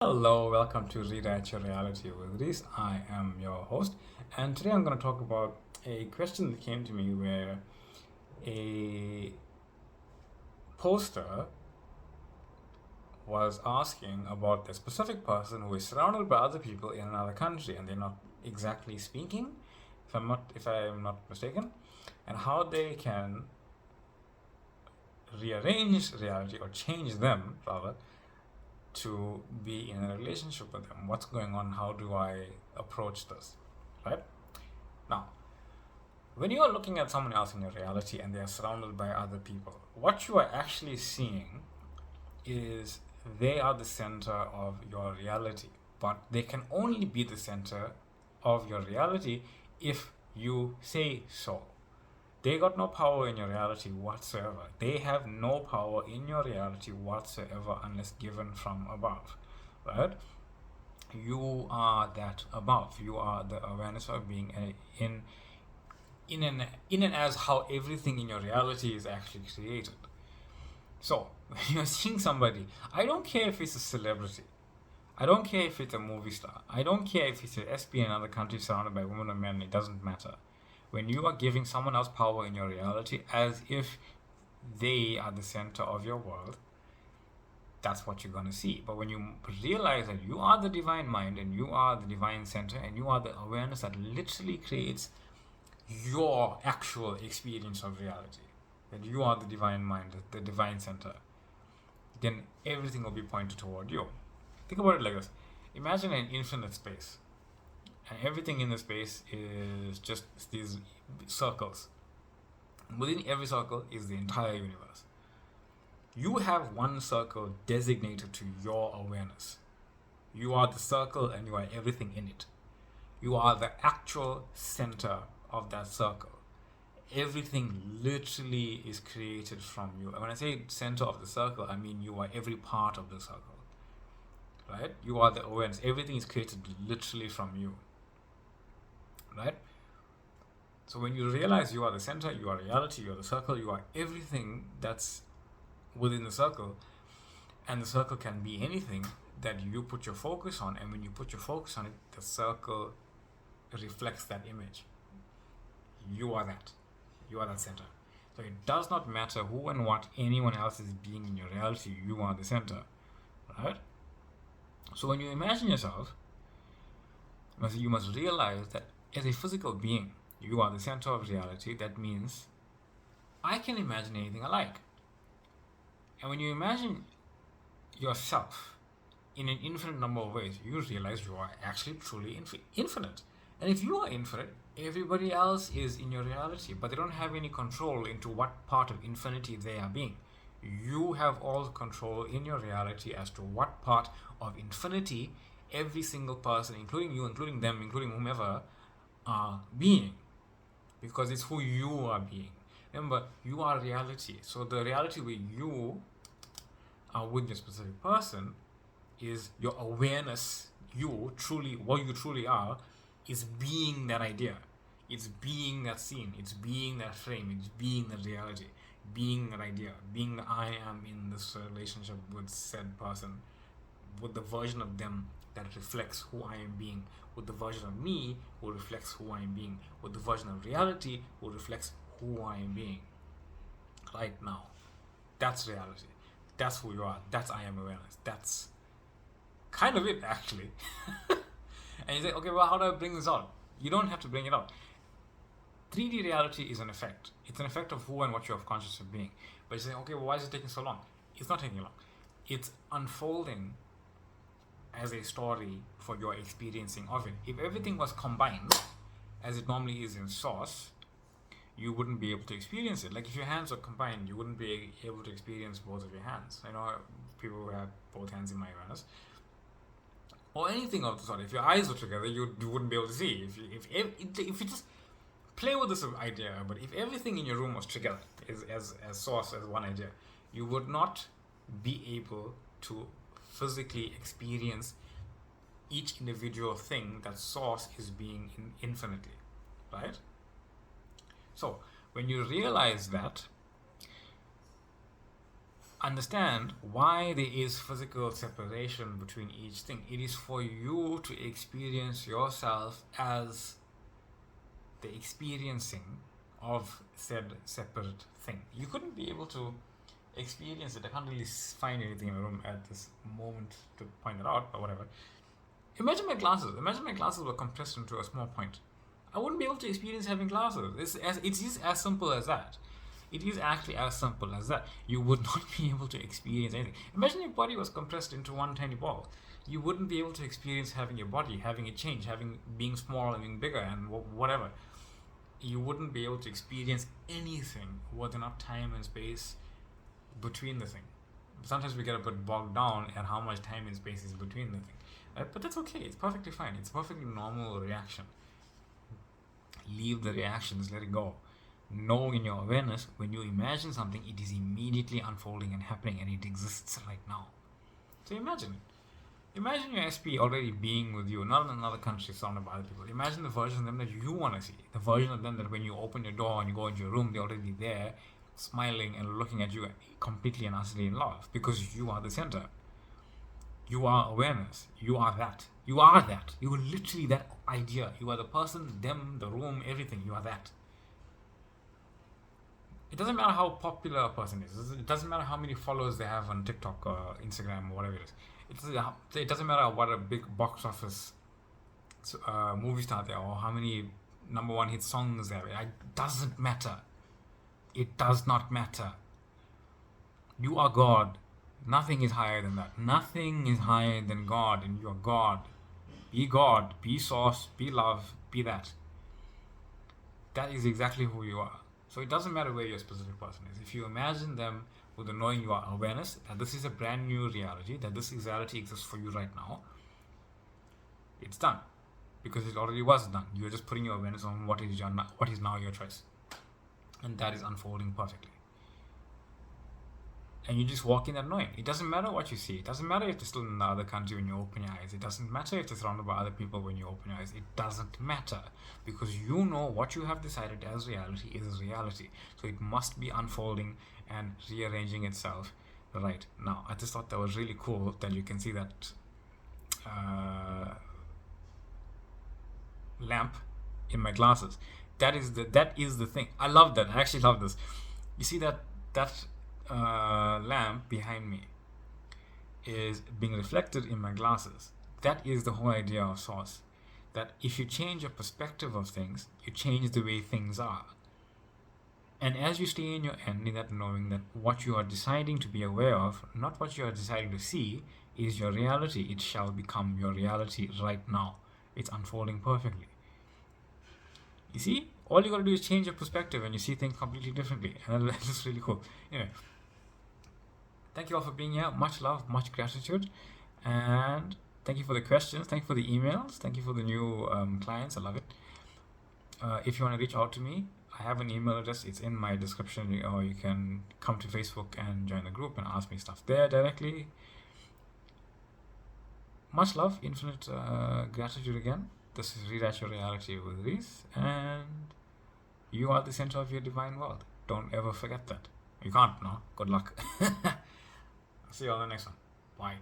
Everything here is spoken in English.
Hello, welcome to Rewrite Your Reality with Reese. I am your host, and today I'm going to talk about a question that came to me where a poster was asking about a specific person who is surrounded by other people in another country and they're not exactly speaking, if I'm not mistaken, and how they can rearrange reality or change them rather to be in a relationship with them. What's going on? How do I approach this? Right? Now, when you are looking at someone else in your reality and they are surrounded by other people, what you are actually seeing is they are the center of your reality. But they can only be the center of your reality if you say so. They got no power in your reality whatsoever. They have no power in your reality whatsoever unless given from above. Right? You are that above. You are the awareness of being in and as how everything in your reality is actually created. So when you're seeing somebody, I don't care if it's a celebrity. I don't care if it's a movie star. I don't care if it's an SP in another country surrounded by women or men. It doesn't matter. When you are giving someone else power in your reality as if they are the center of your world, that's what you're going to see. But when you realize that you are the divine mind and you are the divine center and you are the awareness that literally creates your actual experience of reality, that you are the divine mind, the divine center, then everything will be pointed toward you. Think about it like this. Imagine an infinite space, and everything in the space is just these circles. Within every circle is the entire universe. You have one circle designated to your awareness. You are the circle and you are everything in it. You are the actual center of that circle. Everything literally is created from you. And when I say center of the circle, I mean you are every part of the circle. Right? You are the awareness. Everything is created literally from you. Right? So when you realize you are the center, you are reality, you are the circle, you are everything that's within the circle, and the circle can be anything that you put your focus on, and when you put your focus on it, the circle reflects that image. You are that. You are that center. So it does not matter who and what anyone else is being in your reality, you are the center. Right? So when you imagine yourself, you must realize that as a physical being, you are the center of reality. That means I can imagine anything I like. And when you imagine yourself in an infinite number of ways, you realize you are actually truly infinite. And if you are infinite, everybody else is in your reality, but they don't have any control into what part of infinity they are being. You have all the control in your reality as to what part of infinity every single person, including you, including them, including whomever, are being. Because it's who you are being. Remember, you are reality. So the reality where you are with your specific person is your awareness. You truly, what you truly are, is being that idea. It's being that scene. It's being that frame. It's being that reality. Being that idea. Being that I am in this relationship with said person, with the version of them that reflects who I am being, with the version of me who reflects who I am being, with the version of reality who reflects who I am being. Right now. That's reality. That's who you are. That's I am awareness. That's kind of it, actually. And you say, okay, well, how do I bring this out? You don't have to bring it out. 3D reality is an effect. It's an effect of who and what you are conscious of being. But you say, okay, well, why is it taking so long? It's not taking long. It's unfolding as a story for your experiencing of it. If everything was combined, as it normally is in Source, you wouldn't be able to experience it. Like if your hands are combined, you wouldn't be able to experience both of your hands. I know people who have both hands in my awareness. Or anything of the sort. If your eyes were together, you wouldn't be able to see. If you just play with this idea, but if everything in your room was together as Source, as one idea, you would not be able to physically experience each individual thing that Source is being infinitely, right? So when you realize that, understand why there is physical separation between each thing. It is for you to experience yourself as the experiencing of said separate thing. You couldn't be able to experience it. I can't really find anything in the room at this moment to point it out, but whatever. Imagine my glasses. Imagine my glasses were compressed into a small point. I wouldn't be able to experience having glasses. It is as simple as that. It is actually as simple as that. You would not be able to experience anything. Imagine your body was compressed into one tiny ball. You wouldn't be able to experience having your body, having it change, being small and being bigger and whatever. You wouldn't be able to experience anything within enough time and space between the thing. Sometimes we get a bit bogged down at how much time and space is between the thing. But that's okay. It's perfectly fine. It's a perfectly normal reaction. Leave the reactions, let it go. Know in your awareness, when you imagine something, it is immediately unfolding and happening, and it exists right now. So imagine it. Imagine your SP already being with you, not in another country surrounded by other people. Imagine the version of them that you want to see. The version of them that when you open your door and you go into your room, they're already there, smiling and looking at you completely and utterly in love, because you are the center. You are awareness. You are that. You are that. You are literally that idea. You are the person, them, the room, everything. You are that. It doesn't matter how popular a person is. It doesn't matter how many followers they have on TikTok or Instagram or whatever it is. It doesn't matter what a big box office movie star they are or how many number one hit songs they have. It doesn't matter. It does not matter. You are God. Nothing is higher than that. Nothing is higher than God, and you are God. Be God. Be source. Be love. Be that. That is exactly who you are. So it doesn't matter where your specific person is. If you imagine them with the knowing you are awareness, that this is a brand new reality, that this reality exists for you right now, it's done. Because it already was done. You're just putting your awareness on what is now your choice. And that is unfolding perfectly. And you just walk in that knowing. It doesn't matter what you see. It doesn't matter if you're still in the other country when you open your eyes. It doesn't matter if you're surrounded by other people when you open your eyes. It doesn't matter. Because you know what you have decided as reality is reality. So it must be unfolding and rearranging itself right now. I just thought that was really cool that you can see that lamp in my glasses. That is the thing. I love that. I actually love this. You see that lamp behind me is being reflected in my glasses. That is the whole idea of source. That if you change your perspective of things, you change the way things are. And as you stay in your end, in that knowing that what you are deciding to be aware of, not what you are deciding to see, is your reality. It shall become your reality right now. It's unfolding perfectly. You see? All you gotta do is change your perspective and you see things completely differently. And that's really cool. Anyway. Thank you all for being here. Much love, much gratitude. And thank you for the questions. Thank you for the emails. Thank you for the new clients. I love it. If you want to reach out to me, I have an email address. It's in my description. Or you can come to Facebook and join the group and ask me stuff there directly. Much love, infinite gratitude again. This is Rewrite Your Reality with Reese. And you are the center of your divine world. Don't ever forget that. You can't, no? Good luck. See you on the next one. Bye.